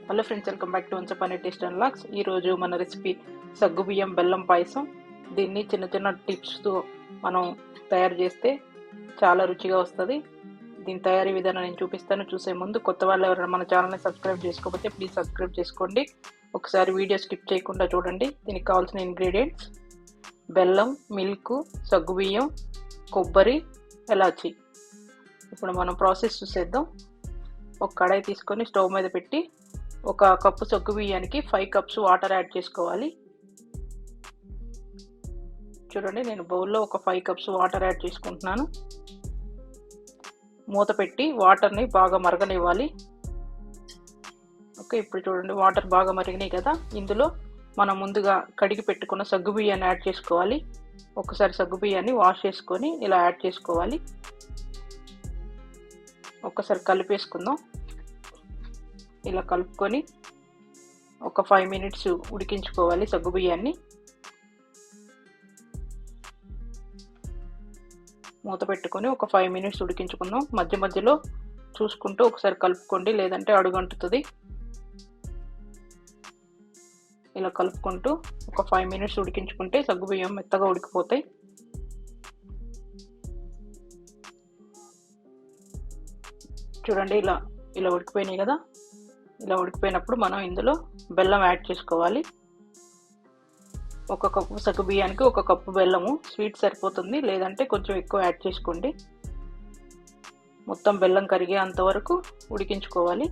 Hello friends, welcome back to once upon a taste and logs. ఈరోజు మన recipe సగ్గుబియ్యం బెల్లం పాయసం. దీన్ని చిన్న చిన్న టిప్స్తో మనం తయారు చేస్తే చాలా రుచిగా వస్తుంది. దీని తయారీ విధానం నేను చూపిస్తాను. చూసే ముందు కొత్త వాళ్ళు ఎవరైనా మన ఛానల్ని సబ్స్క్రైబ్ చేసుకోకపోతే ప్లీజ్ సబ్స్క్రైబ్ చేసుకోండి. ఒకసారి వీడియో స్కిప్ చేయకుండా చూడండి. దీనికి కావాల్సిన ఇంగ్రీడియంట్స్: బెల్లం, మిల్క్, సగ్గుబియ్యం, కొబ్బరి, ఎలాచి. ఇప్పుడు మనం ప్రాసెస్ చూసేద్దాం. ఒక కడాయి తీసుకొని స్టవ్ మీద పెట్టి ఒక కప్పు సగ్గు బియ్యానికి 5 కప్స్ వాటర్ యాడ్ చేసుకోవాలి. చూడండి, నేను బౌల్లో ఒక 5 కప్స్ వాటర్ యాడ్ చేసుకుంటున్నాను. మూత పెట్టి వాటర్ని బాగా మరగనివ్వాలి. ఓకే, ఇప్పుడు చూడండి వాటర్ బాగా మరిగినాయి కదా. ఇందులో మనం ముందుగా కడిగి పెట్టుకున్న సగ్గు బియ్యాన్ని యాడ్ చేసుకోవాలి. ఒకసారి సగ్గు బియ్యాన్ని వాష్ చేసుకొని ఇలా యాడ్ చేసుకోవాలి. ఒక్కసారి కలిపేసుకుందాం. ఇలా కలుపుకొని ఒక 5 మినిట్స్ ఉడికించుకోవాలి సగ్గు బియ్యాన్ని. మూత పెట్టుకొని ఒక 5 మినిట్స్ ఉడికించుకుందాం. మధ్య మధ్యలో చూసుకుంటూ ఒకసారి కలుపుకోండి, లేదంటే అడుగంటుతుంది. ఇలా కలుపుకుంటూ ఒక 5 మినిట్స్ ఉడికించుకుంటే సగ్గు బియ్యం మెత్తగా ఉడికిపోతాయి. చూడండి, ఇలా ఉడికిపోయినాయి కదా. ఇలా ఉడికిపోయినప్పుడు మనం ఇందులో బెల్లం యాడ్ చేసుకోవాలి. ఒక కప్పు సగ్గు బియ్యానికి ఒక కప్పు బెల్లము. స్వీట్ సరిపోతుంది, లేదంటే కొంచెం ఎక్కువ యాడ్ చేసుకోండి. మొత్తం బెల్లం కరిగే అంతవరకు ఉడికించుకోవాలి.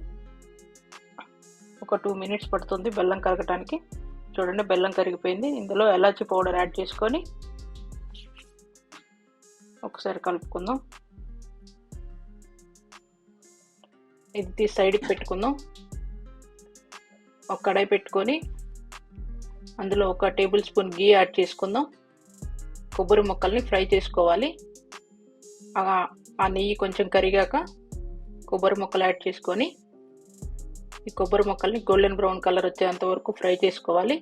ఒక 2 మినిట్స్ పడుతుంది బెల్లం కరగటానికి. చూడండి, బెల్లం కరిగిపోయింది. ఇందులో ఎలాచి పౌడర్ యాడ్ చేసుకొని ఒకసారి కలుపుకుందాం. ఇది సైడ్కి పెట్టుకుందాం. ఒక కడాయి పెట్టుకొని అందులో ఒక టేబుల్ స్పూన్ గీ యాడ్ చేసుకుందాం. కొబ్బరి ముక్కల్ని ఫ్రై చేసుకోవాలి. ఆ నెయ్యి కొంచెం కరిగాక కొబ్బరి ముక్కలు యాడ్ చేసుకొని ఈ కొబ్బరి ముక్కల్ని గోల్డెన్ బ్రౌన్ కలర్ వచ్చేంత వరకు ఫ్రై చేసుకోవాలి.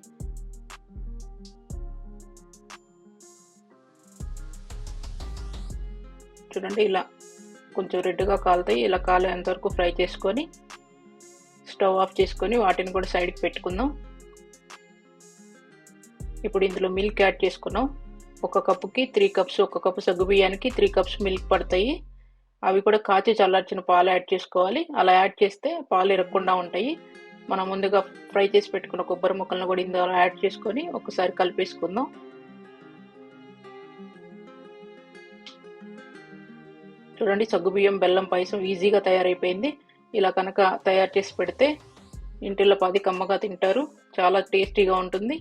చూడండి, ఇలా కొంచెం రెడ్గా కాలుతాయి. ఇలా కాలేంత వరకు ఫ్రై చేసుకొని స్టవ్ ఆఫ్ చేసుకొని వాటిని కూడా సైడ్కి పెట్టుకుందాం. ఇప్పుడు ఇందులో మిల్క్ యాడ్ చేసుకున్నాం. ఒక కప్పుకి 3 కప్స్, ఒక కప్పు సగ్గు బియ్యానికి 3 కప్స్ మిల్క్ పడతాయి. అవి కూడా కాచి చల్లార్చిన పాలు యాడ్ చేసుకోవాలి. అలా యాడ్ చేస్తే పాలు ఇరగకుండా ఉంటాయి. మనం ముందుగా ఫ్రై చేసి పెట్టుకున్న కొబ్బరి ముక్కలను కూడా ఇందులో యాడ్ చేసుకొని ఒకసారి కలిపేసుకుందాం. చూడండి, సగ్గుబియ్యం బెల్లం పాయసం ఈజీగా తయారైపోయింది. ఇలా కనుక తయారు చేసి పెడితే ఇంటిలో 10 కమ్మగా తింటారు. చాలా టేస్టీగా ఉంటుంది.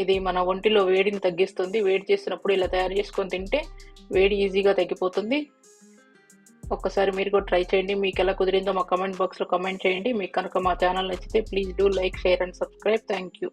ఇది మన ఒంటిలో వేడిని తగ్గిస్తుంది. వేడి చేసినప్పుడు ఇలా తయారు చేసుకొని తింటే వేడి ఈజీగా తగ్గిపోతుంది. ఒక్కసారి మీరు కూడా ట్రై చేయండి. మీకు ఎలా కుదిరిందో మా కమెంట్ బాక్స్లో కమెంట్ చేయండి. మీకు కనుక మా ఛానల్ నచ్చితే please do like, share and subscribe. Thank you.